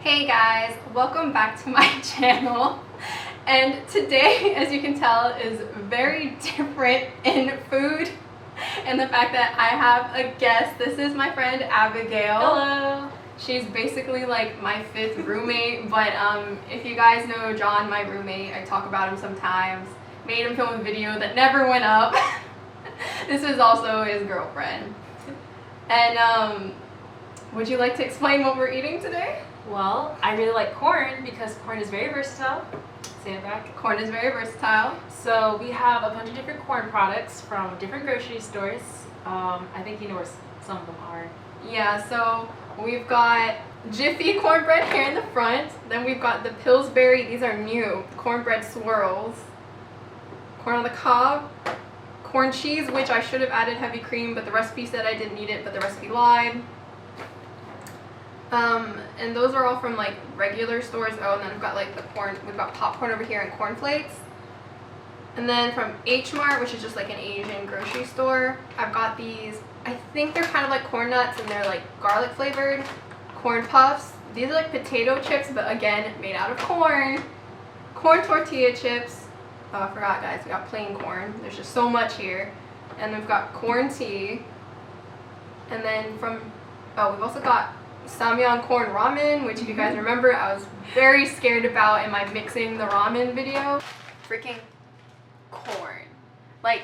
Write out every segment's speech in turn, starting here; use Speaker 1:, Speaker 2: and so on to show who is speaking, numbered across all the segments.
Speaker 1: Hey guys, welcome back to my channel. And today, as you can tell, is very different in food and the fact that I have a guest. This is my friend Abigail.
Speaker 2: Hello.
Speaker 1: She's basically like my fifth roommate, but if you guys know John, my roommate, I talk about him sometimes. Made him film a video that never went up. This is also his girlfriend. And would you like to explain what we're eating today?
Speaker 2: Well, I really like corn because corn is very versatile. Say it back.
Speaker 1: Corn is very versatile.
Speaker 2: So we have a bunch of different corn products from different grocery stores. I think you know where some of them are.
Speaker 1: Yeah, so we've got Jiffy cornbread here in the front. Then we've got the Pillsbury, these are new, cornbread swirls. Corn on the cob. Corn cheese, which I should have added heavy cream, but the recipe said I didn't need it, but the recipe lied. And those are all from like regular stores. Oh, and then we've got like the corn, we've got popcorn over here and corn flakes. And then from H Mart, which is just like an Asian grocery store, I've got these, I think they're kind of like corn nuts and they're like garlic flavored corn puffs. These are like potato chips, but again, made out of corn. Corn tortilla chips. Oh, I forgot guys, we got plain corn. There's just so much here. And we've got corn tea. And then from, oh, we've also got Samyang corn ramen, which if you guys remember, I was very scared about in my mixing the ramen video. Freaking corn. Like,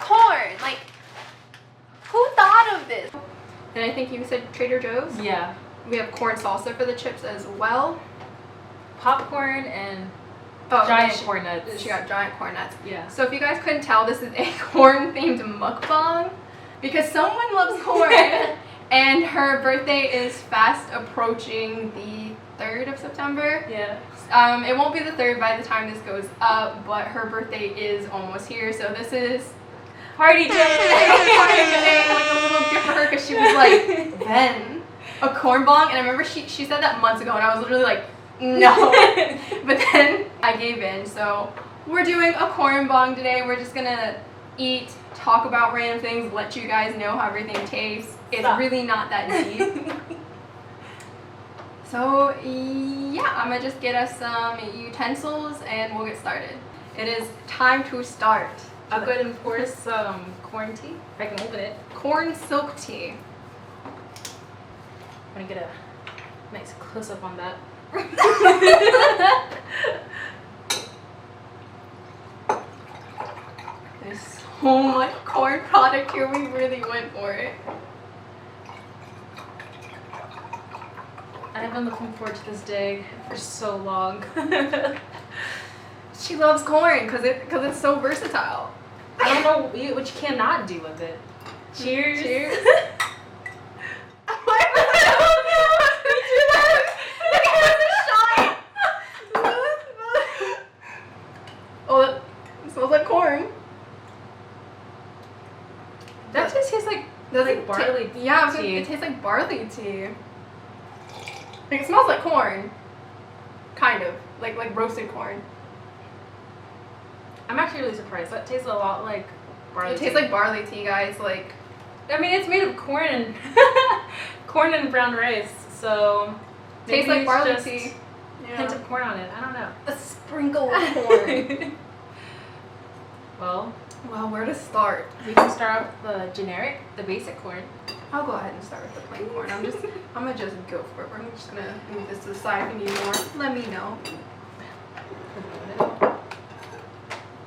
Speaker 1: corn! Like, who thought of this? And I think you said Trader Joe's?
Speaker 2: Yeah.
Speaker 1: We have corn salsa for the chips as well.
Speaker 2: Popcorn and
Speaker 1: Oh,
Speaker 2: giant corn nuts.
Speaker 1: She got giant corn nuts.
Speaker 2: Yeah.
Speaker 1: So if you guys couldn't tell, this is a corn-themed mukbang because someone loves corn. And her birthday is fast approaching the 3rd of September.
Speaker 2: Yeah.
Speaker 1: It won't be the 3rd by the time this goes up, but her birthday is almost here. So this is
Speaker 2: Party day!
Speaker 1: party day, like a little gift for her because she was like, then a corn bong. And I remember she said that months ago and I was literally like, no. But then I gave in. So we're doing a corn bong today. We're just going to eat, talk about random things, let you guys know how everything tastes. It's really not that deep. So yeah, I'm gonna just get us some utensils and we'll get started. It is time to start.
Speaker 2: I'll go ahead and pour some corn tea, if I can open it.
Speaker 1: Corn silk tea.
Speaker 2: I'm gonna get a nice close-up on that.
Speaker 1: There's so much corn product here, we really went for it.
Speaker 2: I've been looking forward to this day for so long.
Speaker 1: She loves corn because it's so versatile.
Speaker 2: I don't know what you cannot do with it. Cheers.
Speaker 1: Cheers. Oh, it smells like corn.
Speaker 2: That just tastes like barley tea.
Speaker 1: Yeah, it tastes like barley tea. Like it smells like corn. Kind of. Like roasted corn.
Speaker 2: I'm actually really surprised. That tastes a lot like barley tea.
Speaker 1: It tastes like barley tea, guys. Like,
Speaker 2: I mean, it's made of corn and corn and brown rice, so
Speaker 1: tastes like barley tea.
Speaker 2: Hint of corn on it. I don't know.
Speaker 1: A sprinkle of corn.
Speaker 2: Well,
Speaker 1: where to start?
Speaker 2: we can start off with the generic, the basic corn.
Speaker 1: I'll go ahead and start with the plain corn. I'm gonna just go for it. I'm just gonna move this to the side if you need more. Let me know.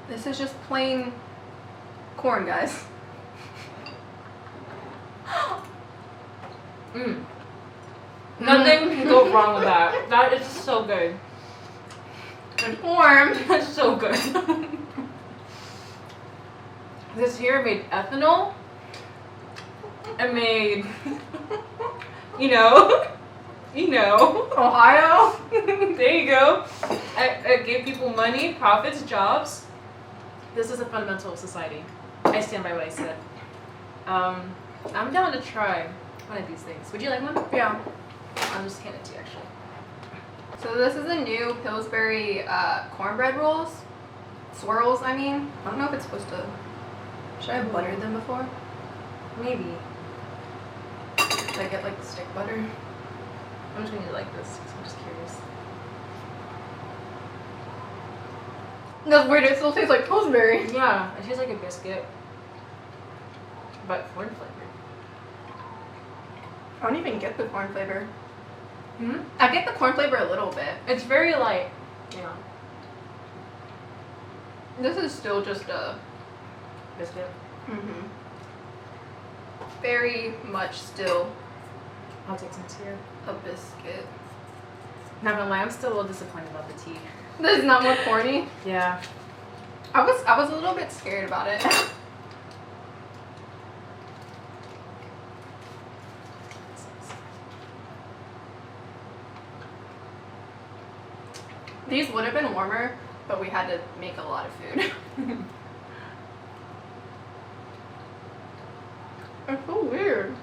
Speaker 1: This is just plain corn, guys.
Speaker 2: Nothing can go wrong with that. That is so good.
Speaker 1: It's warm.
Speaker 2: That's so good. This here made ethanol. It made, you know,
Speaker 1: Ohio.
Speaker 2: there you go. It gave people money, profits, jobs. This is a fundamental of society. I stand by what I said. I'm down to try one of these things. Would you like one?
Speaker 1: Yeah.
Speaker 2: I'll just hand it to you, actually.
Speaker 1: So this is the new Pillsbury cornbread rolls. Swirls, I mean. I don't know if it's supposed to... Should I have buttered them before?
Speaker 2: Maybe.
Speaker 1: Did I get like stick butter?
Speaker 2: much one you like this, because I'm just curious.
Speaker 1: That's weird. It still tastes like Pillsbury.
Speaker 2: Yeah, it tastes like a biscuit, but corn flavored.
Speaker 1: I don't even get the corn flavor.
Speaker 2: Hmm?
Speaker 1: I get the corn flavor a little bit.
Speaker 2: It's very light. Yeah.
Speaker 1: This is still just a
Speaker 2: Biscuit.
Speaker 1: very much still
Speaker 2: I'll take some here.
Speaker 1: a biscuit.
Speaker 2: Not gonna lie, I'm still a little disappointed about the tea.
Speaker 1: This is not more corny.
Speaker 2: Yeah.
Speaker 1: I was a little bit scared about it. These would have been warmer, but we had to make a lot of food. It's so weird.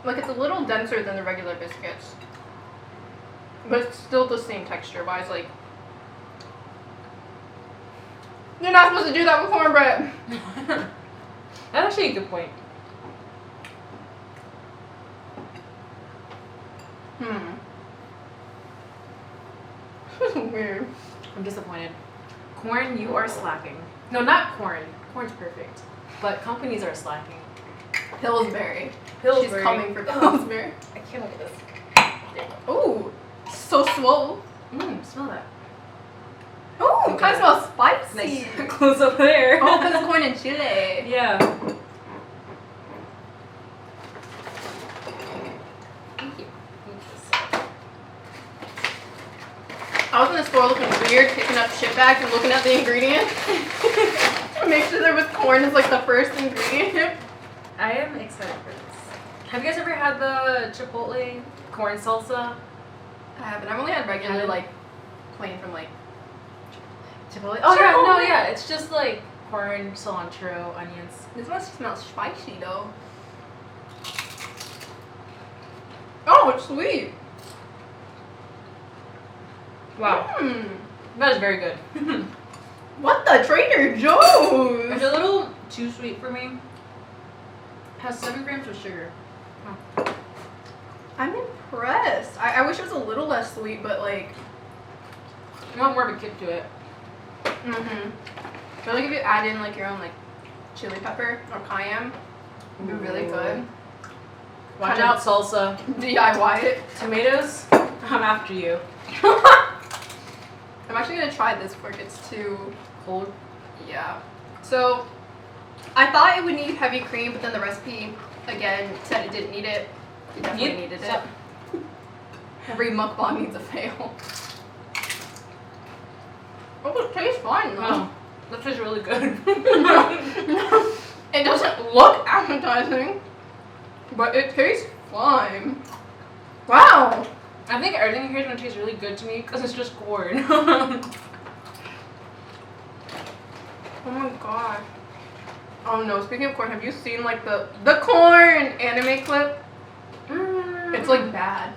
Speaker 1: Like, it's a little denser than the regular biscuits. But it's still the same texture wise, like, you're not supposed to do that with cornbread.
Speaker 2: That's actually a good point.
Speaker 1: This is weird.
Speaker 2: I'm disappointed. Corn, you are slacking. No, not corn. Corn's perfect. But companies are slacking.
Speaker 1: Pillsbury.
Speaker 2: Pillsbury.
Speaker 1: She's coming for Pillsbury.
Speaker 2: I can't look at this.
Speaker 1: Ooh, so swole.
Speaker 2: Smell that.
Speaker 1: Ooh, it kind of smells spicy.
Speaker 2: Nice. Close up there.
Speaker 1: Oh, because it's corn and chile.
Speaker 2: Yeah. Thank you.
Speaker 1: I was in the store looking weird, picking up shit bags and looking at the ingredients. To make sure there was corn as like the first ingredient.
Speaker 2: I am excited for this. Have you guys ever had the Chipotle corn salsa?
Speaker 1: I haven't. I've only had regular, like, plain from, like,
Speaker 2: Chipotle? Oh, yeah, no, yeah. It's just like corn, cilantro, onions.
Speaker 1: This one smells spicy, though. Oh, it's sweet.
Speaker 2: Wow. That is very good.
Speaker 1: What the Trader Joe's?
Speaker 2: It's a little too sweet for me. It has 7 grams of sugar. Huh.
Speaker 1: I'm impressed. I wish it was a little less sweet, but, like...
Speaker 2: I want more of a kick to it.
Speaker 1: I feel like if you add in, like, your own, like, chili pepper or cayenne, it'd be really good.
Speaker 2: Watch
Speaker 1: Kinda
Speaker 2: out, salsa.
Speaker 1: DIY it.
Speaker 2: Tomatoes, I'm after you.
Speaker 1: I'm actually gonna try this before it gets too
Speaker 2: Cold.
Speaker 1: Yeah. So, I thought it would need heavy cream, but then the recipe, again, said it didn't need it. It definitely needed it. Every mukbang needs a fail. Oh, it tastes fine though.
Speaker 2: Oh, that tastes really good.
Speaker 1: It doesn't look appetizing, but it tastes fine. Wow.
Speaker 2: I think everything here is gonna taste really good to me because it's just corn.
Speaker 1: Oh my god. Oh no, speaking of corn, have you seen like the corn anime clip? It's like bad.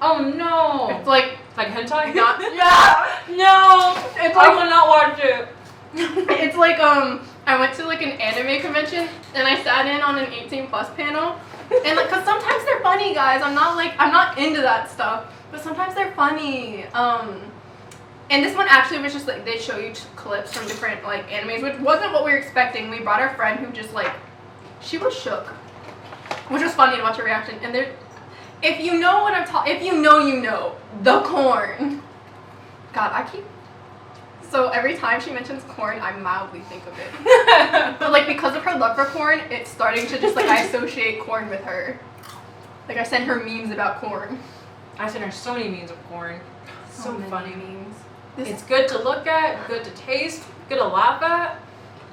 Speaker 2: Oh no.
Speaker 1: It's like
Speaker 2: hentai?
Speaker 1: not yeah.
Speaker 2: No.
Speaker 1: It's
Speaker 2: I
Speaker 1: like
Speaker 2: will not watch it.
Speaker 1: it's like I went to like an anime convention and I sat in on an 18+ panel. And like, cause sometimes they're funny, guys. I'm not into that stuff, but sometimes they're funny. And this one actually was just like, they show you clips from different like animes, which wasn't what we were expecting. We brought our friend who just like, she was shook, which was funny to watch her reaction. And there, if you know what I'm talking, if you know, the corn. God, I keep. So every time she mentions corn, I mildly think of it. But like because of her love for corn, it's starting to just like I associate corn with her. Like I send her memes about corn.
Speaker 2: I sent her so many memes of corn. So
Speaker 1: many
Speaker 2: funny.
Speaker 1: memes.
Speaker 2: It's good to look at, good to taste, good to laugh at.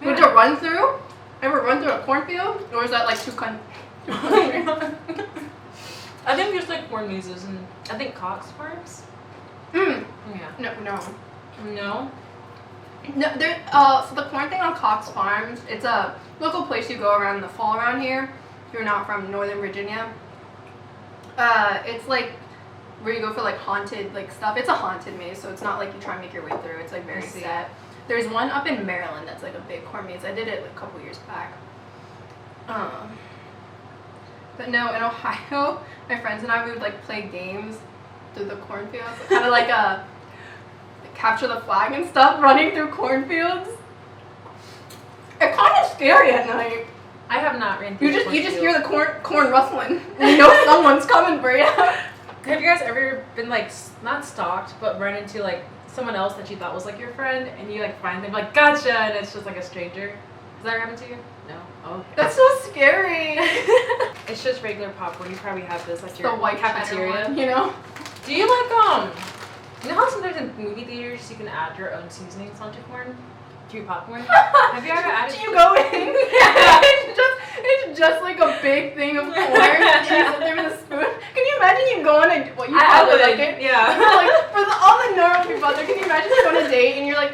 Speaker 1: Good to run through? Ever run through a cornfield? Or is that like too
Speaker 2: I think just like corn mazes and I think Cox farms. Yeah. No.
Speaker 1: No, there. So the corn thing on Cox Farms, it's a local place you go around in the fall around here. If you're not from Northern Virginia, it's like where you go for like haunted like stuff. It's a haunted maze, so it's not like you try and make your way through. It's like very set. There's one up in Maryland that's like a big corn maze. I did it like, a couple years back. But no, in Ohio, my friends and I, we would like play games through the cornfields, kind of like a capture the flag and stuff, running through cornfields. It's kind of scary at night.
Speaker 2: I have not ran through.
Speaker 1: You just hear the corn rustling, and you know someone's coming for you.
Speaker 2: Have you guys ever been like not stalked, but run into like someone else that you thought was like your friend, and you like find them like gotcha, and it's just like a stranger? Has that ever happened to you? No. Oh. Okay.
Speaker 1: That's so scary.
Speaker 2: It's just regular popcorn. You probably have this like
Speaker 1: The
Speaker 2: your
Speaker 1: white
Speaker 2: cafeteria.
Speaker 1: one, you know.
Speaker 2: Do you like you know how sometimes in movie theaters you can add your own seasonings onto corn? To your popcorn? Have you ever added?
Speaker 1: Do you go in? it's just like a big thing of corn. And you sit there with a spoon. Can you imagine you going and what you probably like it?
Speaker 2: Yeah.
Speaker 1: Like for all the normal people out there, can you imagine you go on a date and you're like,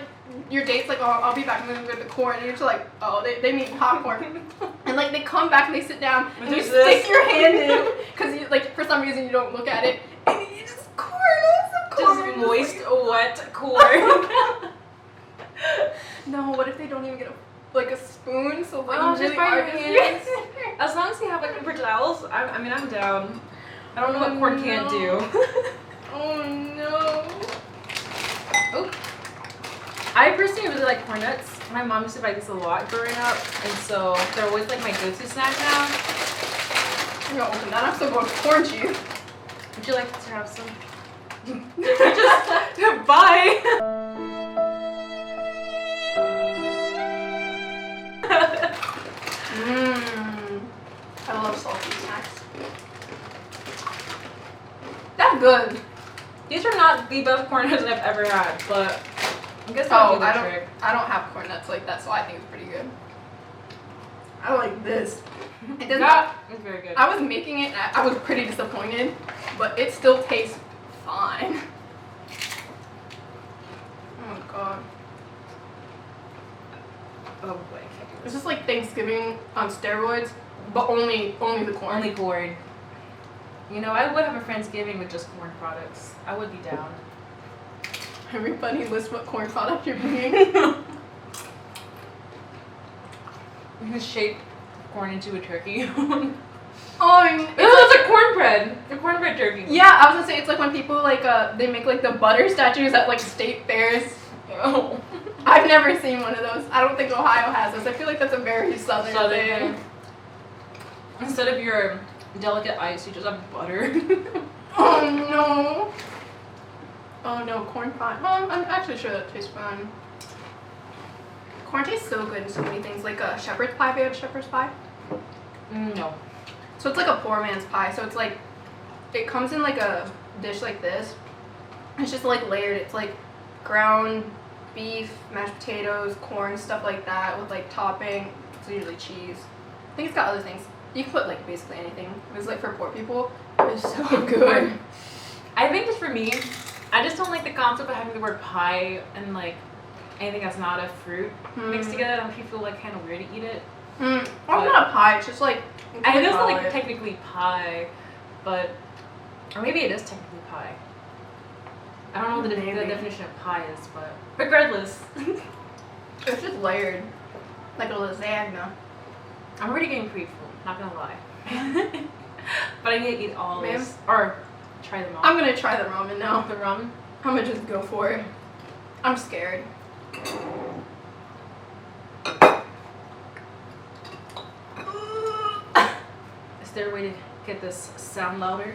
Speaker 1: your date's like, oh, I'll be back when we get the corn, and you're just like, oh, they need popcorn, and like they come back and they sit down and you stick your hand in because you like for some reason you don't look at it and you just corn,
Speaker 2: just moist, wet corn.
Speaker 1: No, what if they don't even get a spoon? So like
Speaker 2: just
Speaker 1: really
Speaker 2: by your
Speaker 1: are
Speaker 2: hands. As long as you have like paper towels, I mean I'm down. I don't know what corn can't do.
Speaker 1: Oh no.
Speaker 2: Oh. I personally really like corn nuts. My mom used to buy these a lot growing up, and so they're always like my go-to snack now.
Speaker 1: I'm gonna open that. I'm still going corn cheese.
Speaker 2: Would you like to have some? Just bye.
Speaker 1: I love salty snacks. That's good.
Speaker 2: These are not the best corn nuts I've ever had, but I guess I'll do the trick.
Speaker 1: I don't have corn nuts like that, so I think it's pretty good. I like this. It does not.
Speaker 2: It's very good.
Speaker 1: I was making it. I was pretty disappointed, but it still tastes fine. Oh god.
Speaker 2: Oh boy, I can't do
Speaker 1: It's
Speaker 2: this.
Speaker 1: just like Thanksgiving on steroids, but only the corn.
Speaker 2: Only corn. You know, I would have a Friendsgiving with just corn products. I would be down.
Speaker 1: Everybody list what corn product you're bringing.
Speaker 2: You can shape corn into a turkey.
Speaker 1: Oh,
Speaker 2: It's a cornbread. A cornbread turkey.
Speaker 1: yeah, I was gonna say it's like when people like they make like the butter statues at like state fairs.
Speaker 2: Oh.
Speaker 1: I've never seen one of those. I don't think Ohio has this. I feel like that's a very southern thing.
Speaker 2: Instead of your delicate ice, you just have butter.
Speaker 1: Oh no. Oh no, corn pie. Well, I'm actually sure that tastes fine. Corn tastes so good in so many things, like a shepherd's pie. Have you had shepherd's pie?
Speaker 2: No.
Speaker 1: So it's like a poor man's pie. So it's like, it comes in like a dish like this. It's just like layered. It's like ground beef, mashed potatoes, corn, stuff like that with like topping. It's usually cheese. I think it's got other things. You can put like basically anything. It was like for poor people. It's so good.
Speaker 2: I think just for me, I just don't like the concept of having the word pie and like anything that's not a fruit mixed together. I feel like kind of weird to eat it.
Speaker 1: Well, it's not a pie. It's just like.
Speaker 2: I know it's not like technically pie, but or maybe it is technically pie. I don't know what the definition of pie is, but regardless,
Speaker 1: It's just layered, like a lasagna.
Speaker 2: I'm already getting pretty full. Not gonna lie, but I need to eat all
Speaker 1: Ma'am?
Speaker 2: this or try them all.
Speaker 1: I'm gonna try the ramen now.
Speaker 2: The ramen.
Speaker 1: I'm gonna just go for it. I'm scared.
Speaker 2: Is there a way to get this sound louder?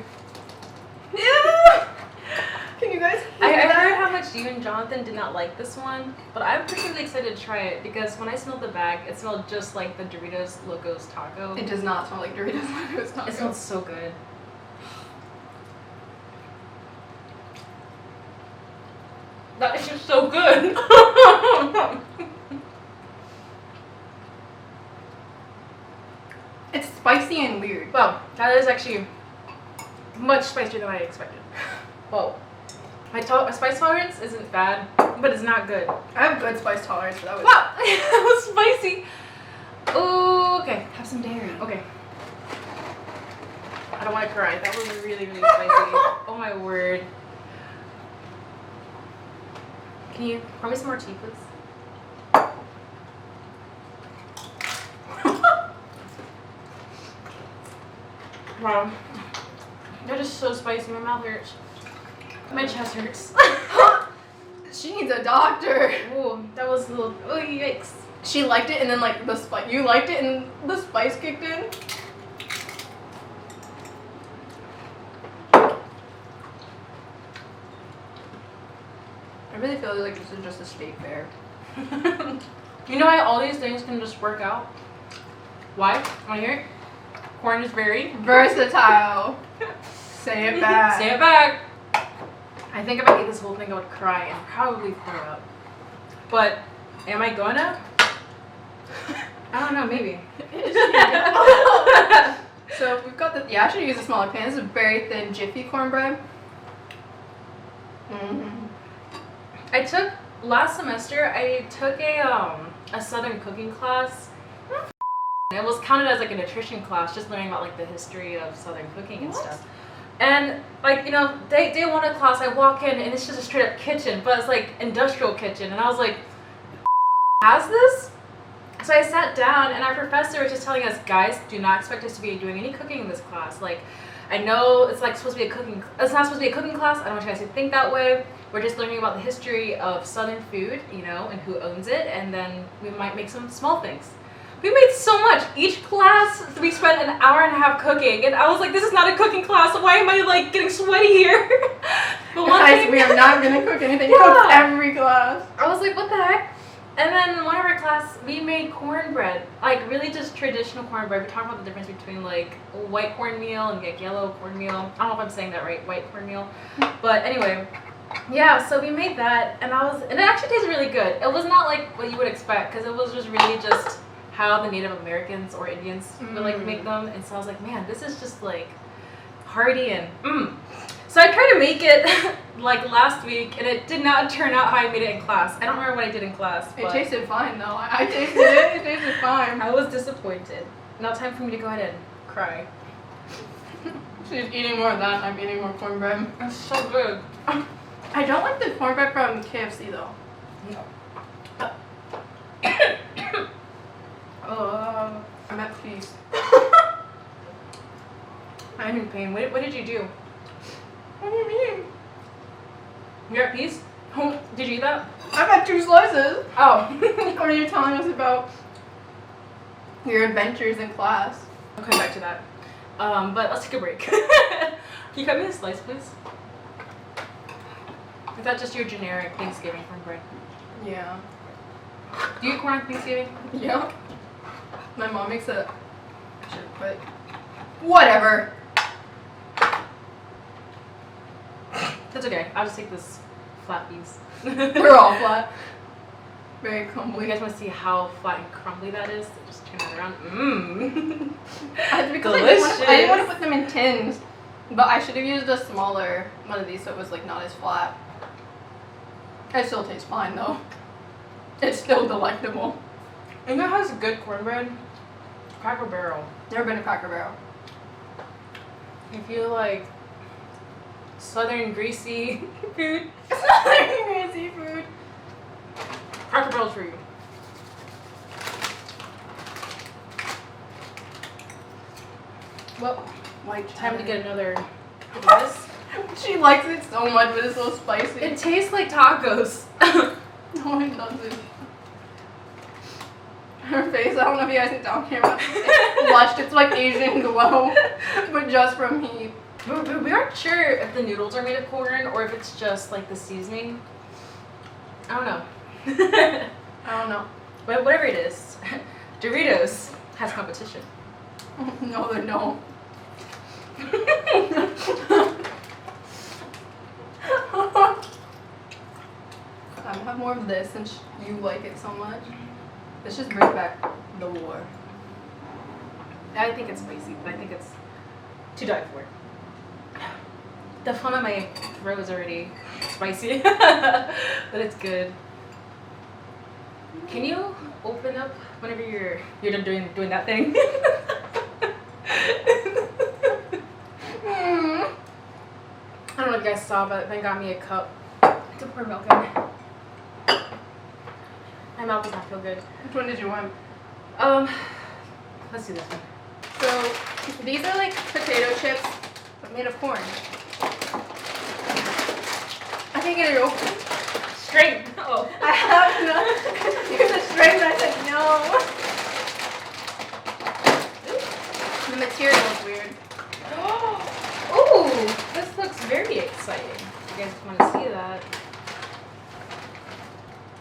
Speaker 1: Yeah. Can you guys
Speaker 2: I
Speaker 1: hear
Speaker 2: heard
Speaker 1: that?
Speaker 2: how much you and Jonathan did not like this one, but I'm personally excited to try it because when I smelled the bag, it smelled just like the Doritos Locos Taco.
Speaker 1: It does not smell like Doritos Locos Taco.
Speaker 2: It smells so good. That is just so good.
Speaker 1: It's spicy and weird.
Speaker 2: Well, that is actually much spicier than I expected. Whoa. My spice tolerance isn't bad, but it's not good.
Speaker 1: I have good spice tolerance, but that was.
Speaker 2: Wow, that was spicy. Ooh, okay. Have some dairy. Okay. I don't want to cry. That was really, really spicy. Oh my word. Can you pour me some more tea, please? Wow. They're just so spicy. My mouth hurts. My chest hurts.
Speaker 1: She needs a doctor.
Speaker 2: Ooh, that was a little. Oh, yikes.
Speaker 1: She liked it, and then like the spice. You liked it, and the spice kicked in. I really feel like this is just a state fair.
Speaker 2: You know why all these things can just work out? Why? Want to hear it? Corn is very
Speaker 1: Versatile. Say it back.
Speaker 2: Say it back. I think if I ate this whole thing, I would cry and probably throw up. But am I gonna? I don't know. Maybe.
Speaker 1: So we've got the. Yeah, I should use a smaller pan. This is very thin Jiffy cornbread.
Speaker 2: I took last semester. I took a Southern cooking class. It was counted as like a nutrition class, just learning about like the history of Southern cooking and stuff. And like, you know, day one of class, I walk in and it's just a straight up kitchen, but it's like industrial kitchen, and I was like, has this? So I sat down, and our professor was just telling us, guys, do not expect us to be doing any cooking in this class. Like, I know it's like supposed to be a cooking. It's not supposed to be a cooking class. I don't want you guys to think that way. We're just learning about the history of Southern food, you know, and who owns it, and then we might make some small things. We made so much. Each class, we spent an hour and a half cooking, and I was like, this is not a cooking class. Why am I like getting sweaty here? But one
Speaker 1: Guys,
Speaker 2: thing,
Speaker 1: we are not gonna cook anything.
Speaker 2: Yeah.
Speaker 1: Cook every class.
Speaker 2: I was like, what the heck? And then in one of our class, we made cornbread, like really just traditional cornbread. We talked about the difference between like white cornmeal and like yellow cornmeal. I don't know if I'm saying that right, white cornmeal. But anyway, yeah, so we made that, and it actually tasted really good. It was not like what you would expect, because it was just really just how the Native Americans or Indians would like make them. And so I was like, man, this is just like hearty and So I tried to make it like last week, and it did not turn out how I made it in class. I don't remember what I did in class.
Speaker 1: It tasted fine though. I tasted it. It tasted fine.
Speaker 2: I was disappointed. Now time for me to go ahead and cry.
Speaker 1: She's eating more of that. I'm eating more cornbread.
Speaker 2: It's so good.
Speaker 1: I don't like the cornbread from KFC though. I'm at peace.
Speaker 2: I'm in pain. What did you do?
Speaker 1: What do you mean?
Speaker 2: You're at peace? Did you eat that?
Speaker 1: I've had 2 slices.
Speaker 2: Oh.
Speaker 1: What are you telling us about your adventures in class?
Speaker 2: I'll come back to that. But let's take a break. Can you cut me a slice, please? Is that just your generic Thanksgiving cornbread?
Speaker 1: Yeah.
Speaker 2: Do you eat corn on Thanksgiving?
Speaker 1: Yeah. My mom makes it. I should put. Whatever.
Speaker 2: That's okay. I'll just take this flat piece.
Speaker 1: We're all flat. Very
Speaker 2: You
Speaker 1: crumbly.
Speaker 2: guys want to see how flat and crumbly that is? Just turn that around. Mmm.
Speaker 1: Because I didn't want to put them in tins, but I should have used a smaller one of these so it was like not as flat. It still tastes fine though. It's still delectable.
Speaker 2: You know how has good cornbread? Cracker Barrel.
Speaker 1: Never been to Cracker Barrel.
Speaker 2: If you like southern greasy food,
Speaker 1: Southern seafood.
Speaker 2: Cracker Barrel's for you.
Speaker 1: Well, white
Speaker 2: Time to get another. Look
Speaker 1: cheddar.
Speaker 2: at this.
Speaker 1: She likes it so much, but it's so spicy.
Speaker 2: It tastes like tacos.
Speaker 1: No, it doesn't. Her face, I don't know if you guys can tell on camera. It's flushed. It's like Asian glow, but just from heat.
Speaker 2: We aren't sure if the noodles are made of corn or if it's just like the seasoning. I don't know.
Speaker 1: I don't know.
Speaker 2: But whatever it is, Doritos has competition.
Speaker 1: No, they don't. I'm gonna have more of this since you like it so much. Let's just bring back the war.
Speaker 2: I think it's spicy, but I think it's to die for. The fun of my throat is already spicy, but it's good. Can you open up whenever you're done doing that thing? I don't know if you guys saw, but Ben got me a cup to pour milk in. My mouth does not feel good.
Speaker 1: Which one did you want?
Speaker 2: Let's do this one.
Speaker 1: So These are like potato chips, but made of corn. I can't get it open.
Speaker 2: Straight. Oh.
Speaker 1: I have no. Here's a string, but I said no. The material is weird.
Speaker 2: Ooh, this looks very exciting. You guys want to see that?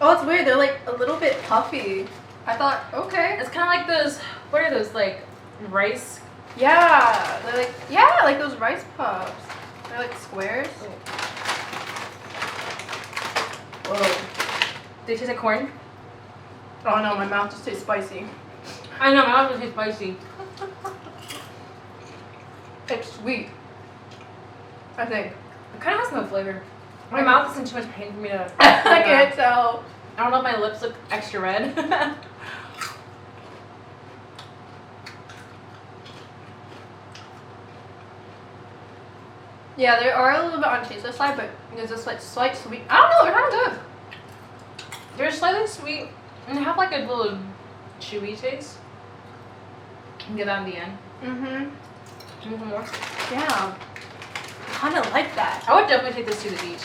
Speaker 1: Oh, it's weird. They're like a little bit puffy. I thought, okay.
Speaker 2: It's kind of like those. What are those, like rice?
Speaker 1: Yeah, they're like like those rice puffs. They're like squares. Whoa.
Speaker 2: Do they taste like corn?
Speaker 1: Oh no, my mouth just tastes spicy.
Speaker 2: I know, my mouth just tastes spicy.
Speaker 1: It's sweet. I think.
Speaker 2: It kind of has no flavor. My mouth is in too much pain for me to.
Speaker 1: I can't tell.
Speaker 2: I don't know if my lips look extra red.
Speaker 1: Yeah, they are a little bit on the tasteless side, but there's this like slight sweet. I don't know, they're kind of good.
Speaker 2: They're slightly sweet and they have like a little chewy taste. You can get that in the end.
Speaker 1: Mm-hmm.
Speaker 2: Some more.
Speaker 1: Yeah. Kind of like that.
Speaker 2: I would definitely take this to the beach.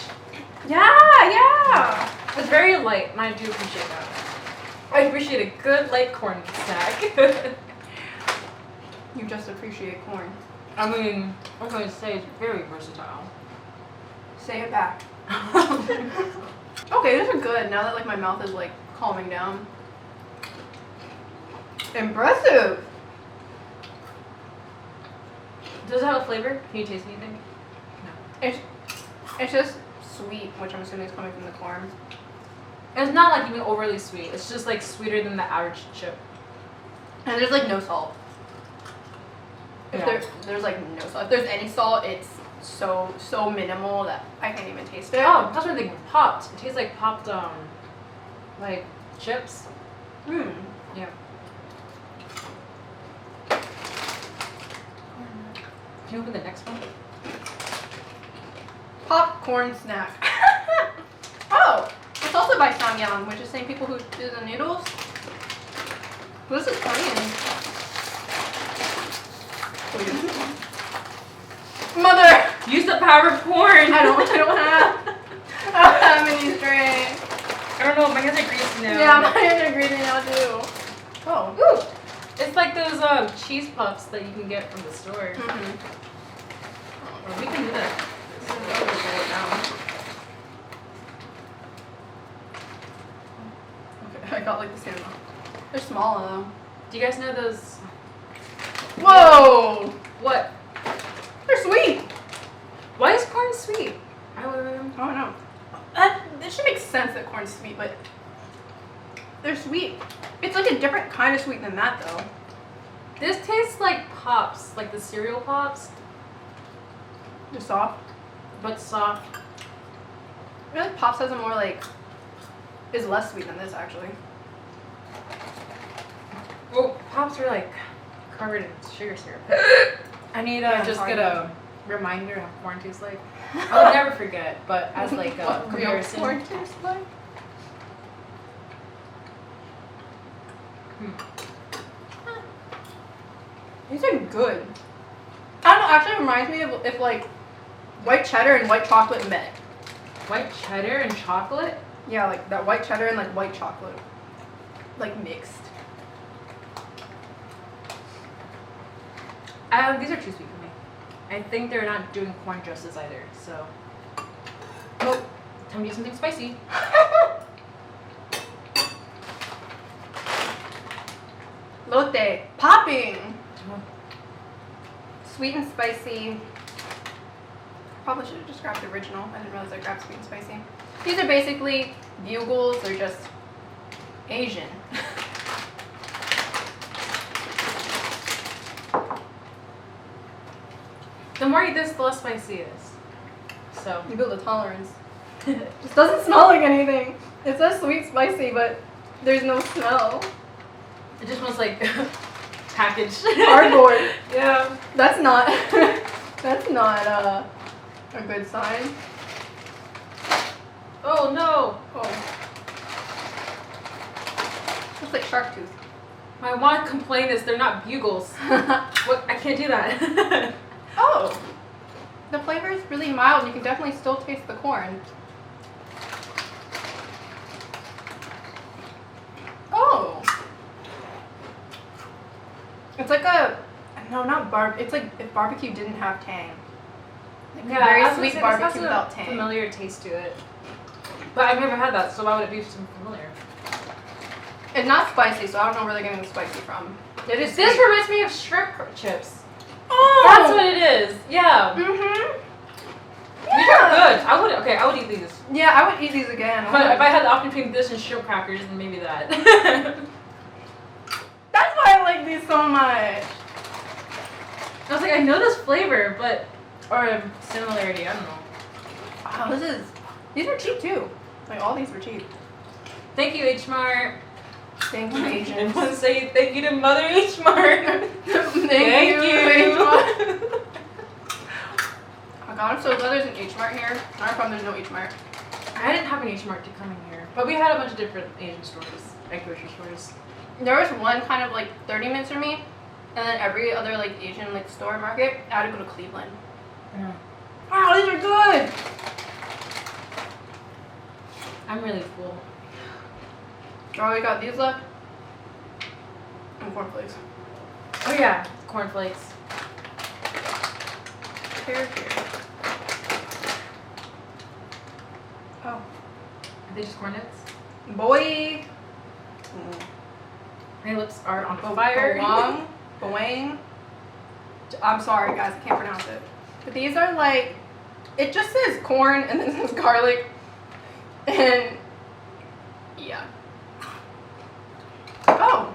Speaker 1: Yeah.
Speaker 2: It's very light, and I do appreciate that. I appreciate a good light corn snack.
Speaker 1: You just appreciate corn.
Speaker 2: I mean, I'm going to say it's very versatile.
Speaker 1: Say it back. Okay, these are good now that like my mouth is like calming down. Impressive.
Speaker 2: Does it have a flavor? Can you taste anything? No.
Speaker 1: It's just sweet, which I'm assuming is coming from the corn.
Speaker 2: It's not like even overly sweet. It's just like sweeter than the average chip.
Speaker 1: And there's like no salt.
Speaker 2: Yeah.
Speaker 1: There's like no salt. If there's any salt, it's so minimal that I can't even taste it.
Speaker 2: Oh, that's one thing. Popped. It tastes like popped, like chips.
Speaker 1: Hmm.
Speaker 2: Yeah. Can you open the next one?
Speaker 1: Popcorn snack. Oh, it's also by Samyang, which is the same people who do the noodles. This is Korean. Mother!
Speaker 2: Use the power of corn!
Speaker 1: I don't have any strength.
Speaker 2: I don't know, my hands are greasy now.
Speaker 1: Yeah, my hands are greasy now too. Oh.
Speaker 2: Ooh! It's like those cheese puffs that you can get from the store.
Speaker 1: Mm-hmm.
Speaker 2: Well, we can do that. This is right now.
Speaker 1: Okay, I got like the same amount. They're small though.
Speaker 2: Do you guys know those?
Speaker 1: Whoa!
Speaker 2: What?
Speaker 1: They're sweet.
Speaker 2: Why is corn sweet?
Speaker 1: I don't know. This should make sense that corn's sweet, but they're sweet. It's like a different kind of sweet than that though.
Speaker 2: This tastes like Pops, like the cereal Pops,
Speaker 1: They're soft.
Speaker 2: but soft.
Speaker 1: I feel like Pops has a more like is less sweet than this actually.
Speaker 2: Well, Pops are like covered in sugar syrup. I need to
Speaker 1: Yeah,
Speaker 2: just
Speaker 1: hard.
Speaker 2: get a reminder of how corn tastes like. I'll never forget, but as like a
Speaker 1: What real
Speaker 2: comparison.
Speaker 1: corn tastes like. These are good. I don't know, actually it reminds me of if like white cheddar and white chocolate met.
Speaker 2: White cheddar and chocolate?
Speaker 1: Yeah, like that white cheddar and like white chocolate. Like mixed.
Speaker 2: These are too sweet for me. I think they're not doing corn justice either, so. Oh, time to do something spicy.
Speaker 1: Lotte. Popping! Sweet and spicy. Probably should have just grabbed the original. I didn't realize I grabbed sweet and spicy. These are basically bugles. They're just Asian.
Speaker 2: The more you eat this, the less spicy it is. So.
Speaker 1: You build a tolerance. This doesn't smell like anything. It says sweet spicy, but there's no smell.
Speaker 2: It just smells like packaged.
Speaker 1: Cardboard.
Speaker 2: Yeah.
Speaker 1: That's not that's not a good sign.
Speaker 2: Oh no.
Speaker 1: Oh. Looks like shark tooth.
Speaker 2: My one complaint is they're not bugles. What? I can't do that.
Speaker 1: Oh, the flavor is really mild. You can definitely still taste the corn. Oh, it's like a it's like if barbecue didn't have tang. Like
Speaker 2: Yeah,
Speaker 1: very
Speaker 2: I was gonna
Speaker 1: sweet
Speaker 2: say,
Speaker 1: barbecue
Speaker 2: this has
Speaker 1: without
Speaker 2: a
Speaker 1: tang.
Speaker 2: familiar taste to it. But I've never had that, so why would it be so familiar?
Speaker 1: It's not spicy, so I don't know where they're getting the spicy from. It is.
Speaker 2: This
Speaker 1: sweet.
Speaker 2: reminds me of shrimp chips.
Speaker 1: Oh,
Speaker 2: That's what it is. Yeah.
Speaker 1: Mhm.
Speaker 2: These are good. I would eat these.
Speaker 1: Yeah, I would eat these again.
Speaker 2: But if I had the option between this and shrimp crackers, then maybe that.
Speaker 1: That's why I like these so much.
Speaker 2: I was like, I know this flavor, but or a similarity. I don't know.
Speaker 1: Wow, these are cheap too. Like all these were cheap.
Speaker 2: Thank you, H Mart.
Speaker 1: Thank you,
Speaker 2: And
Speaker 1: Asians.
Speaker 2: want to say thank you to Mother H Mart.
Speaker 1: Thank you. H-Mart. Oh god, I'm so glad there's an H Mart here. Not from there's no H Mart.
Speaker 2: I didn't have an H Mart to come in here, but we had a bunch of different Asian stores, like grocery stores.
Speaker 1: There was one kind of like 30 minutes from me, and then every other like Asian like store market, I had to go to Cleveland.
Speaker 2: Yeah.
Speaker 1: Wow, these are good.
Speaker 2: I'm really full.
Speaker 1: Oh, we got these left. And cornflakes.
Speaker 2: Oh yeah, cornflakes.
Speaker 1: Here. Oh,
Speaker 2: Are they just corn nuts?
Speaker 1: boy.
Speaker 2: My lips are on fire.
Speaker 1: Boing. I'm sorry, guys, I can't pronounce it. But these are like, it just says corn and then it says garlic, and yeah. Oh,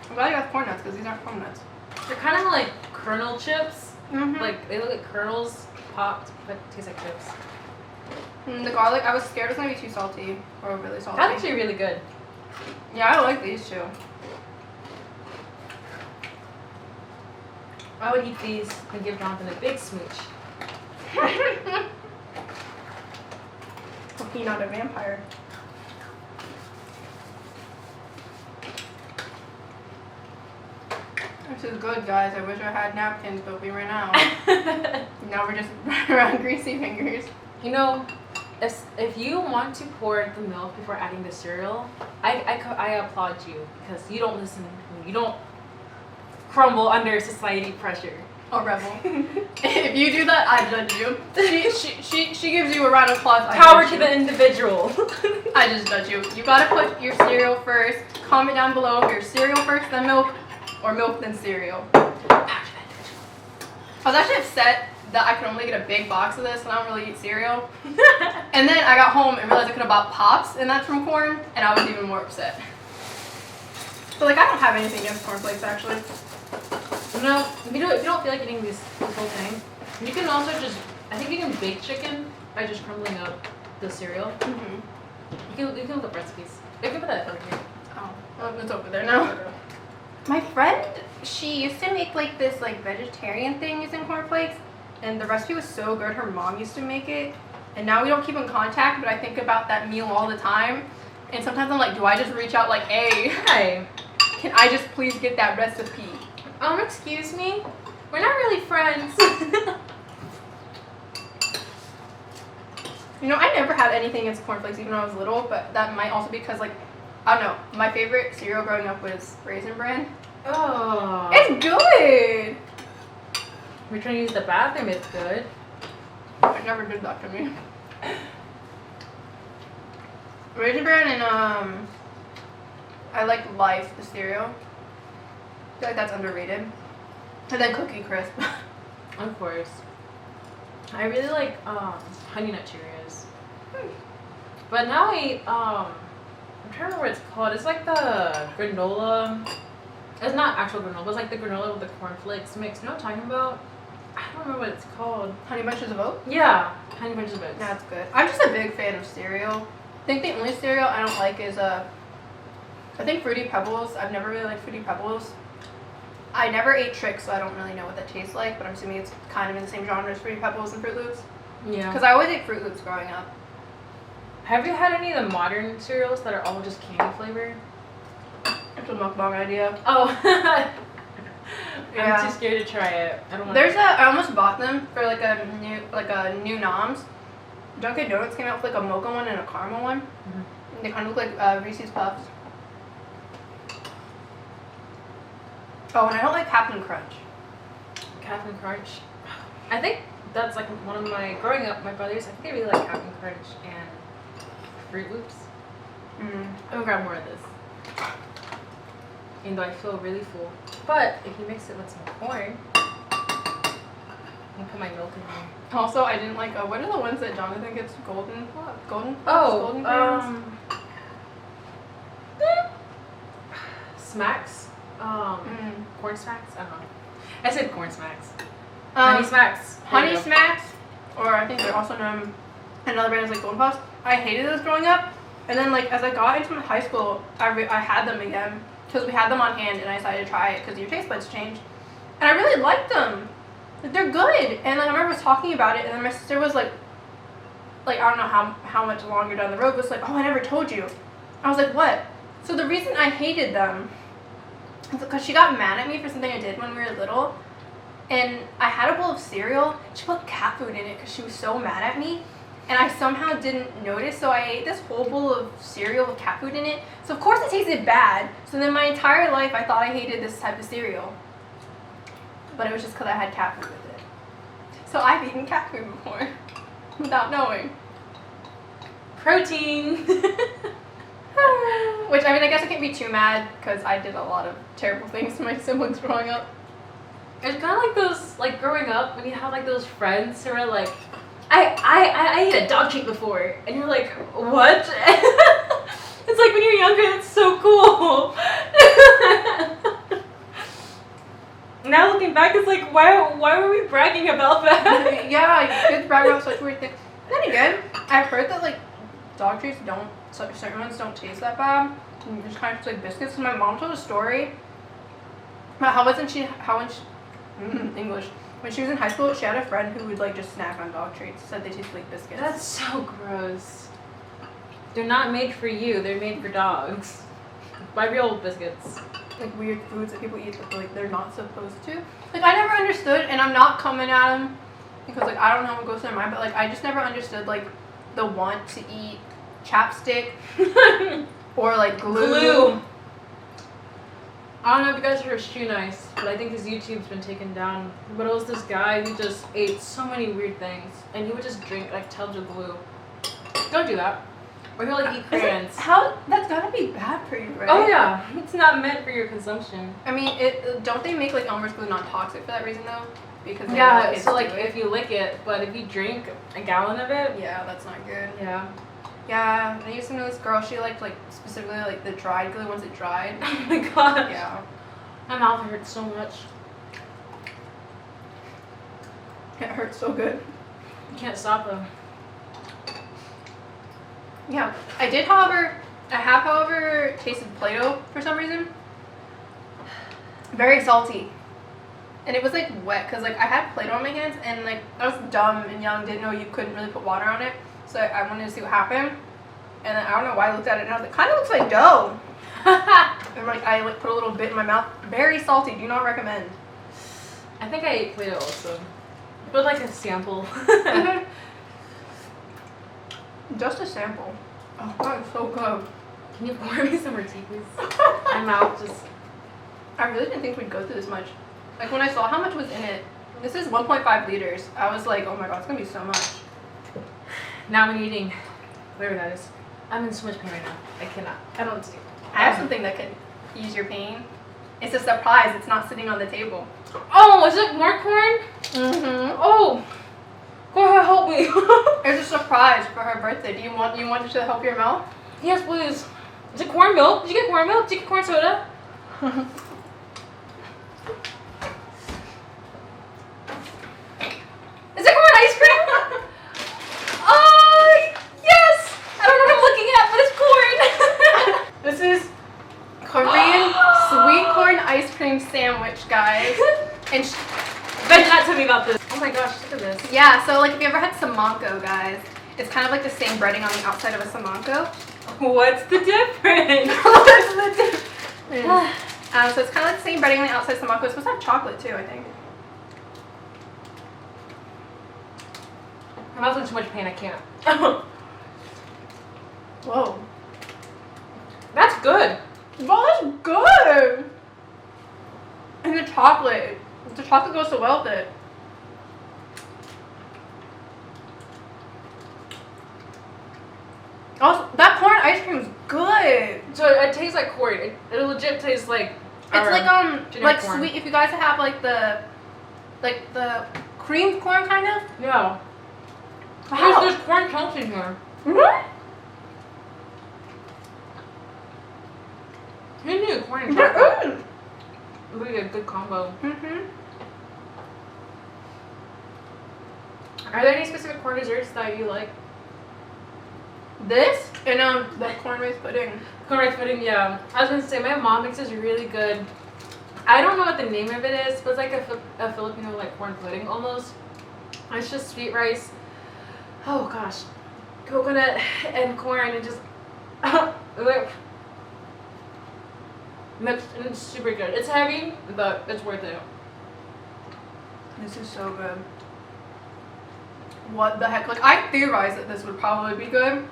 Speaker 1: I'm glad you got corn nuts because these aren't corn nuts.
Speaker 2: They're kind of like kernel chips.
Speaker 1: Mm-hmm.
Speaker 2: Like they look like kernels popped, but taste like chips.
Speaker 1: The garlic, I was scared it was gonna be too salty or really salty.
Speaker 2: That's actually really good.
Speaker 1: Yeah, I like these too.
Speaker 2: I would eat these and give Jonathan a big smooch.
Speaker 1: Hope he's not a vampire. This is good, guys. I wish I had napkins, but we ran out. Now we're just running around greasy fingers.
Speaker 2: You know, if you want to pour the milk before adding the cereal, I applaud you because you don't listen. You don't crumble under society pressure.
Speaker 1: Oh, rebel. If you do that, I judge you. She gives you a round of applause. I
Speaker 2: Power
Speaker 1: judge
Speaker 2: to
Speaker 1: you.
Speaker 2: the individual.
Speaker 1: I just judge you. You gotta put your cereal first. Comment down below if your cereal first, then milk, or milk then cereal. I was actually upset that I could only get a big box of this and I don't really eat cereal. And then I got home and realized I could have bought Pops and that's from corn, and I was even more upset. So like I don't have anything against cornflakes actually.
Speaker 2: No, if you don't feel like eating this whole thing, you can also just, I think you can bake chicken by just crumbling up the cereal.
Speaker 1: Mm-hmm.
Speaker 2: You can look up recipes. You can put that over here.
Speaker 1: Oh, it's over there now. My friend, she used to make like this like vegetarian thing using cornflakes, and the recipe was so good. Her mom used to make it, and now we don't keep in contact, but I think about that meal all the time. And sometimes I'm like, do I just reach out like, hey,
Speaker 2: Hi.
Speaker 1: can I just please get that recipe?
Speaker 2: Excuse me? We're not really friends.
Speaker 1: You know, I never had anything against cornflakes even when I was little, but that might also be because like, I don't know, my favorite cereal growing up was Raisin Bran.
Speaker 2: Oh.
Speaker 1: It's good!
Speaker 2: We're trying to use the bathroom, it's good.
Speaker 1: I never did that to me. Raisin Bran and I like Life, the cereal. I feel like that's underrated. And then Cookie Crisp.
Speaker 2: Of course. I really like Honey Nut Cheerios. But now I eat I'm trying to remember what it's called. It's like the granola. It's not actual granola, it's like the granola with the cornflakes mix. You know what I'm talking about? I don't remember what it's called.
Speaker 1: Honey Bunches of Oats?
Speaker 2: Yeah, Honey Bunches of Oats.
Speaker 1: That's good. I'm just a big fan of cereal. I think the only cereal I don't like is I think Fruity Pebbles. I've never really liked Fruity Pebbles. I never ate Trix, so I don't really know what that tastes like, but I'm assuming it's kind of in the same genre as Fruity Pebbles and Fruit Loops.
Speaker 2: Yeah.
Speaker 1: Because I always ate Fruit Loops growing up.
Speaker 2: Have you had any of the modern cereals that are all just candy flavor?
Speaker 1: It's a mukbang idea.
Speaker 2: Oh.
Speaker 1: Yeah.
Speaker 2: I'm too scared to try it. I don't want.
Speaker 1: I almost bought them for like a new Noms. Dunkin' Donuts came out with like a mocha one and a caramel one. And they kind of look like Reese's Puffs. Oh, and I don't like Captain Crunch.
Speaker 2: Captain Crunch. I think that's like one of my growing up. My brothers, I think they really like Captain Crunch and Fruit Loops. I'm gonna grab more of this. Even though I feel really full. But if you mix it with some corn, I can put my milk in there.
Speaker 1: Also, I didn't like. What are the ones that Jonathan gets? Golden
Speaker 2: Oh,
Speaker 1: crayons?
Speaker 2: Smacks. Corn smacks. I don't know. I said corn smacks.
Speaker 1: Honey
Speaker 2: Honey smacks.
Speaker 1: Honey Smacks, or I think they're also known. Another brand is like Golden Puffs. I hated those growing up, and then like as I got into high school, I had them again because we had them on hand, and I decided to try it because your taste buds change, and I really liked them. Like, they're good, and like I remember talking about it, and then my sister was like I don't know how much longer down the road was like, oh, I never told you. I was like, what? So the reason I hated them is because she got mad at me for something I did when we were little. And I had a bowl of cereal. She put cat food in it because she was so mad at me. And I somehow didn't notice. So I ate this whole bowl of cereal with cat food in it. So of course it tasted bad. So then my entire life I thought I hated this type of cereal. But it was just because I had cat food with it. So I've eaten cat food before. Without knowing.
Speaker 2: Protein.
Speaker 1: Which, I mean, I guess I can't be too mad because I did a lot of terrible things to my siblings growing up.
Speaker 2: It's kind of like those, like growing up when you have like those friends who are like, I ate a dog treat before, and you're like, what? It's like when you're younger, that's so cool. Now looking back, it's like, why were we bragging about that?
Speaker 1: Yeah, kids brag about such weird things. Then again, I've heard that like dog treats certain ones don't taste that bad. And just kind of taste like biscuits. So my mom told a story about English. When she was in high school, she had a friend who would like just snack on dog treats. Said they taste like biscuits.
Speaker 2: That's so gross. They're not made for you. They're made for dogs. Buy real biscuits.
Speaker 1: Like weird foods that people eat that like they're not supposed to. Like I never understood, and I'm not coming at them because like I don't know what goes through their mind, but like I just never understood like the want to eat chapstick or like glue.
Speaker 2: I don't know if you guys heard Shoe Nice, but I think his YouTube's been taken down. But it was this guy who just ate so many weird things, and he would just drink like tubs of glue. Don't do that. Or he'll like eat crayons.
Speaker 1: That's gotta be bad for you, right?
Speaker 2: Oh yeah, it's not meant for your consumption.
Speaker 1: I mean, don't they make like Elmer's glue non-toxic for that reason though? Because
Speaker 2: yeah, so like if you lick it, but if you drink a gallon of it,
Speaker 1: yeah, that's not good.
Speaker 2: Yeah.
Speaker 1: Yeah, I used to know this girl. She liked like specifically like the dried glue once it dried.
Speaker 2: Oh my god.
Speaker 1: Yeah.
Speaker 2: My mouth hurts so much.
Speaker 1: It hurts so good.
Speaker 2: You can't stop them.
Speaker 1: Yeah, I have, however, tasted Play-Doh for some reason. Very salty. And it was like wet, because like I had Play-Doh on my hands, and like I was dumb and young, didn't know you couldn't really put water on it. So I wanted to see what happened. And then I don't know why I looked at it, and I was like, kind of looks like dough. And like I like put a little bit in my mouth. Very salty, do not recommend.
Speaker 2: I think I ate Play-Doh also. But like a sample.
Speaker 1: Just a sample. Oh, that is so good.
Speaker 2: Can you pour me some more tea, please? My mouth just...
Speaker 1: I really didn't think we'd go through this much. Like, when I saw how much was in it, this is 1.5 liters. I was like, oh my god, it's gonna be so much.
Speaker 2: Now I'm eating. Whatever that is. I'm in so much pain right now. I cannot. I don't see.
Speaker 1: I have something that can ease your pain. It's a surprise. It's not sitting on the table.
Speaker 2: Oh, is it more corn?
Speaker 1: Mm-hmm.
Speaker 2: Oh. Go ahead, help me.
Speaker 1: It's a surprise for her birthday. Do you want it to help your mouth?
Speaker 2: Yes, please. Is it corn milk? Did you get corn milk? Did you get corn soda? Is it corn ice cream? Oh, yes! I don't know what I'm looking at, but it's corn.
Speaker 1: This is Korean sweet corn ice cream sandwich, guys. And
Speaker 2: Ben not tell me about this. Oh my gosh, look at this.
Speaker 1: yeah, so like if you ever had samanko, guys, it's kind of like the same breading on the outside of a samanko.
Speaker 2: What's the difference?
Speaker 1: So it's kind of like the same breading on the outside. Samako. It's supposed to have chocolate too, I think.
Speaker 2: I'm also in too much pain. I can't.
Speaker 1: Whoa.
Speaker 2: That's good.
Speaker 1: Well, that's good. And the chocolate goes so well with it. Also, that corn ice cream is good.
Speaker 2: So it tastes like corn. It legit tastes like.
Speaker 1: It's like
Speaker 2: corn.
Speaker 1: sweet. If you guys have like the creamed corn kind of.
Speaker 2: Yeah.
Speaker 1: Wow.
Speaker 2: There's corn chunks in here.
Speaker 1: Mm-hmm.
Speaker 2: Who knew corn and
Speaker 1: There
Speaker 2: chocolate
Speaker 1: is.
Speaker 2: would be a good combo?
Speaker 1: Mhm.
Speaker 2: Are there any specific corn desserts that you like?
Speaker 1: This and the corn rice pudding.
Speaker 2: Corn rice pudding, yeah. I was gonna say my mom makes this really good. I don't know what the name of it is, but it's like a Filipino like corn pudding almost. It's just sweet rice. Oh gosh, coconut and corn and just mixed, and it's super good. It's heavy, but it's worth it.
Speaker 1: This is so good. What the heck? Like, I theorized that this would probably be good.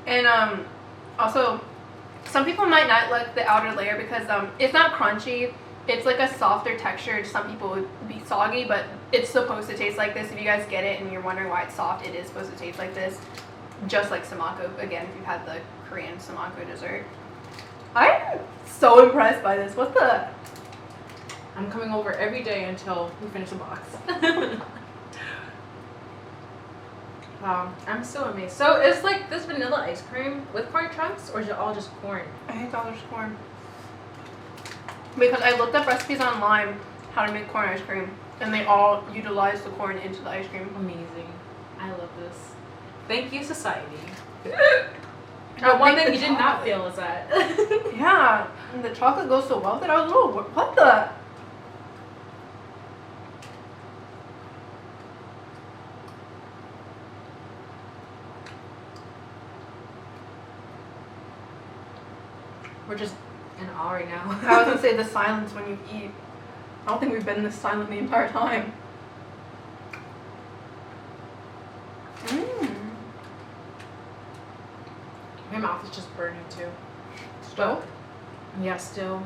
Speaker 1: And also, some people might not like the outer layer because it's not crunchy. It's like a softer texture. Some people would be soggy, but it's supposed to taste like this. If you guys get it and you're wondering why it's soft, it is supposed to taste like this. Just like samako. Again, if you've had the Korean samako dessert. I'm so impressed by this. What the?
Speaker 2: I'm coming over every day until we finish the box. Wow, I'm so amazed. So is like this vanilla ice cream with corn chunks, or is it all just corn?
Speaker 1: I think all there's corn. Because I looked up recipes online how to make corn ice cream, and they all utilize the corn into the ice cream.
Speaker 2: Amazing. I love this. Thank you, society.
Speaker 1: But
Speaker 2: One thing you did not feel is that.
Speaker 1: Yeah, and the chocolate goes so well with it. I was a little, what the?
Speaker 2: We're just in awe right now.
Speaker 1: I was gonna say the silence when you eat. I don't think we've been this silent the entire time. Mmm.
Speaker 2: My mouth is just burning too.
Speaker 1: Still?
Speaker 2: Yeah, still.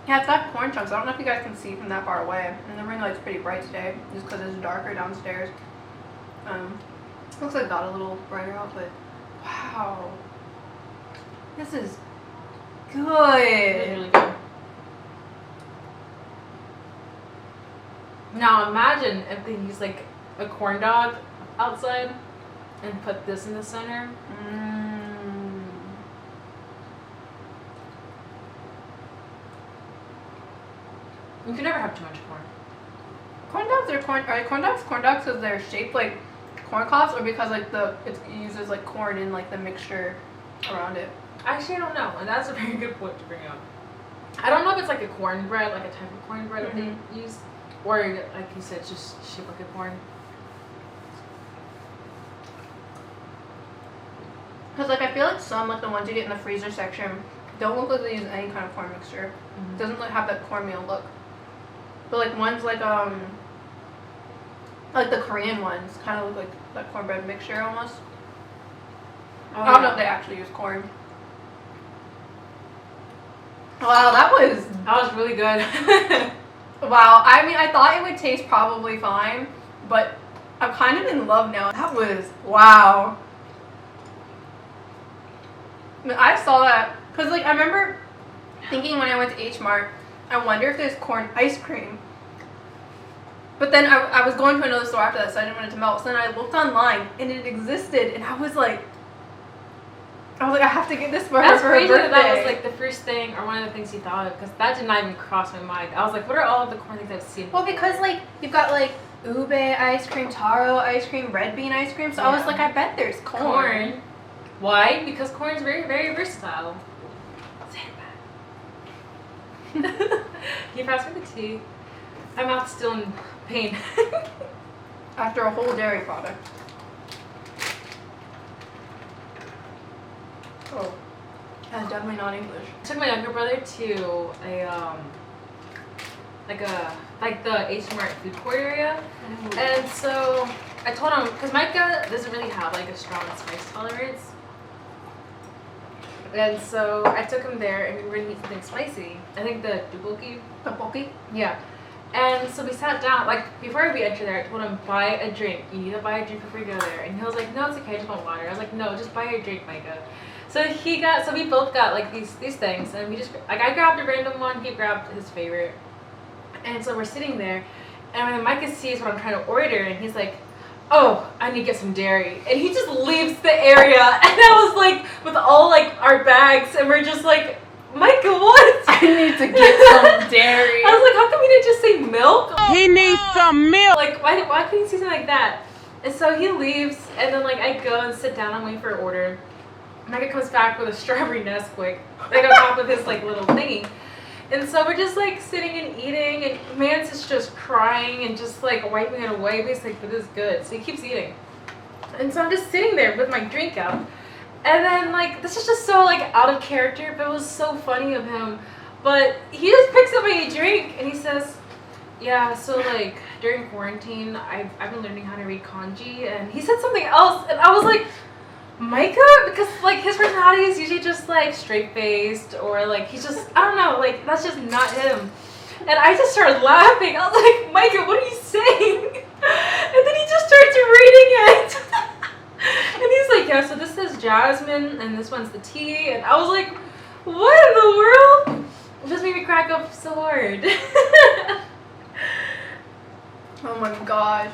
Speaker 1: Yeah, it's got corn chunks. I don't know if you guys can see from that far away. And the ring light's pretty bright today, just because it's darker downstairs. Looks like it got a little brighter out, but wow. This is
Speaker 2: It's
Speaker 1: good.
Speaker 2: really good. Now imagine if they use like a corn dog outside and put this in the center.
Speaker 1: Mmm.
Speaker 2: You can never have too much corn.
Speaker 1: Corn dogs are corn dogs because they're shaped like corn cobs, or because like it uses like corn in like the mixture around it.
Speaker 2: Actually, I don't know, and that's a very good point to bring up. I don't know if it's like a cornbread, like a type of cornbread that they use, or like you said, just shaped like a corn.
Speaker 1: Because like I feel like some, like the ones you get in the freezer section, don't look like they use any kind of corn mixture.
Speaker 2: Mm-hmm.
Speaker 1: Doesn't have that cornmeal look. But like ones like the Korean ones kind of look like that cornbread mixture almost.
Speaker 2: Oh,
Speaker 1: I don't know if they actually use corn. Wow, that was
Speaker 2: really good.
Speaker 1: wow. I mean, I thought it would taste probably fine, but I'm kind of in love now. That was wow. I mean, I saw that because like I remember thinking when I went to H Mart, I wonder if there's corn ice cream. But then I was going to another store after that, so I didn't want it to melt. So then I looked online and it existed, and I was like, I have to get this for her for her
Speaker 2: crazy
Speaker 1: birthday.
Speaker 2: that was like the first thing or one of the things you thought of, because that did not even cross my mind. I was like, what are all of the corn things I've seen?
Speaker 1: Well, because like you've got like ube ice cream, taro ice cream, red bean ice cream. So I was like, I bet there's corn.
Speaker 2: Why? Because corn is very, very versatile. Can you pass me the tea? My mouth's still in pain.
Speaker 1: After a whole dairy product. Oh. That's definitely not English.
Speaker 2: I took my younger brother to like the H Mart food court area, and so I told him because Micah doesn't really have like a strong spice tolerance, and so I took him there and we were gonna eat something spicy. I think the tteokbokki. Yeah. And so we sat down, like, before we entered there, I told him, buy a drink. You need to buy a drink before you go there. And he was like, no, it's okay, I just want water. I was like, no, just buy a drink, Micah. So we both got, like, these things. And we just, like, I grabbed a random one, he grabbed his favorite. And so we're sitting there. And when Micah sees what I'm trying to order, and he's like, oh, I need to get some dairy. And he just leaves the area. And I was like, with all, like, our bags, and we're just like, Micah, what?
Speaker 1: I need to get some dairy.
Speaker 2: I was like, how come you didn't just say milk?
Speaker 3: He needs some milk.
Speaker 2: Like, why couldn't you say something like that? And so he leaves, and then like I go and sit down and wait for an order. Micah comes back with a strawberry Nesquik, like on top of his like little thingy. And so we're just like sitting and eating, and Mance is just crying and just like wiping it away. But he's like, but this is good. So he keeps eating. And so I'm just sitting there with my drink out. And then, like, this is just so, like, out of character, but it was so funny of him. But he just picks up a drink, and he says, yeah, so, like, during quarantine, I've been learning how to read kanji, and he said something else, and I was like, Micah? Because, like, his personality is usually just, like, straight-faced, or, like, he's just, I don't know, like, that's just not him. And I just started laughing. I was like, Micah, what are you saying? And then he just starts reading it. And he's like, yeah, so this is jasmine, and this one's the tea. And I was like, what in the world? It just made me crack up so hard.
Speaker 1: Oh my gosh.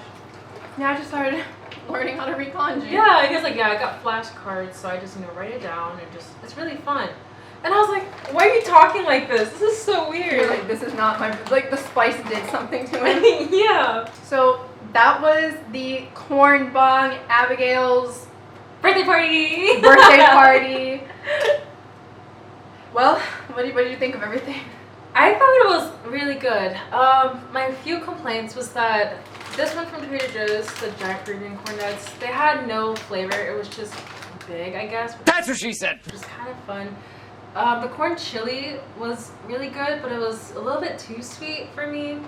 Speaker 1: Yeah, I just started learning how to read kanji.
Speaker 2: Yeah, and he was like, yeah, I got flashcards, so I just, write it down, and just, it's really fun. And I was like, why are you talking like this? This is so weird.
Speaker 1: You're like, this is not my, like, the spice did something to it.
Speaker 2: Yeah.
Speaker 1: So, that was the corn bong, Abigail's
Speaker 2: Birthday party.
Speaker 1: Well, what did you think of everything?
Speaker 2: I thought it was really good. My few complaints was that this one from Trader Joe's, the giant Peruvian corn nuts, they had no flavor. It was just big, I guess.
Speaker 3: That's what she said.
Speaker 2: Which was kind of fun. The corn chili was really good, but it was a little bit too sweet for me.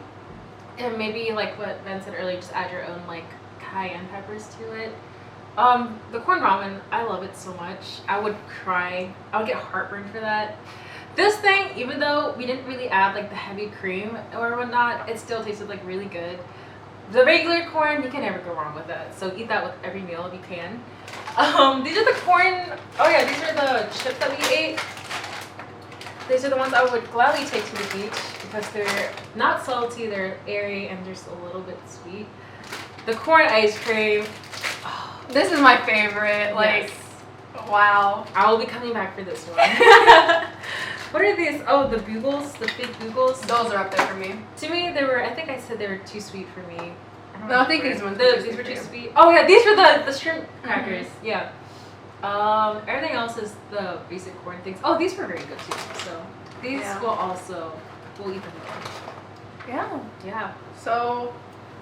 Speaker 2: And maybe, like what Ben said earlier, just add your own, like, cayenne peppers to it. The corn ramen, I love it so much. I would cry. I would get heartburn for that. This thing, even though we didn't really add, like, the heavy cream or whatnot, it still tasted, like, really good. The regular corn, you can never go wrong with that. So eat that with every meal if you can. These are the corn, oh yeah, these are the chips that we ate. These are the ones I would gladly take to the beach because they're not salty, they're airy, and just a little bit sweet. The corn ice cream.
Speaker 1: Oh, this is my favorite. Like, yes. Wow.
Speaker 2: I will be coming back for this one. What are these? Oh, the bugles, the fake bugles.
Speaker 1: Those are up there for me.
Speaker 2: To me, they were, I think I said they were too sweet for me.
Speaker 1: I think these ones
Speaker 2: these were too sweet. Oh yeah, these were the shrimp crackers. Mm-hmm. Yeah. Everything else is the basic corn things. Oh, these were very good too. So these we'll eat them more.
Speaker 1: Yeah.
Speaker 2: Yeah.
Speaker 1: So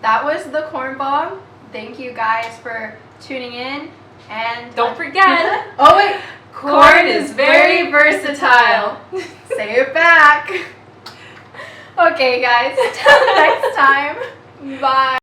Speaker 1: that was the corn bong. Thank you guys for tuning in. And
Speaker 2: don't forget.
Speaker 1: Oh wait.
Speaker 2: Corn is very versatile.
Speaker 1: Say it back. Okay guys. Till next time. Bye.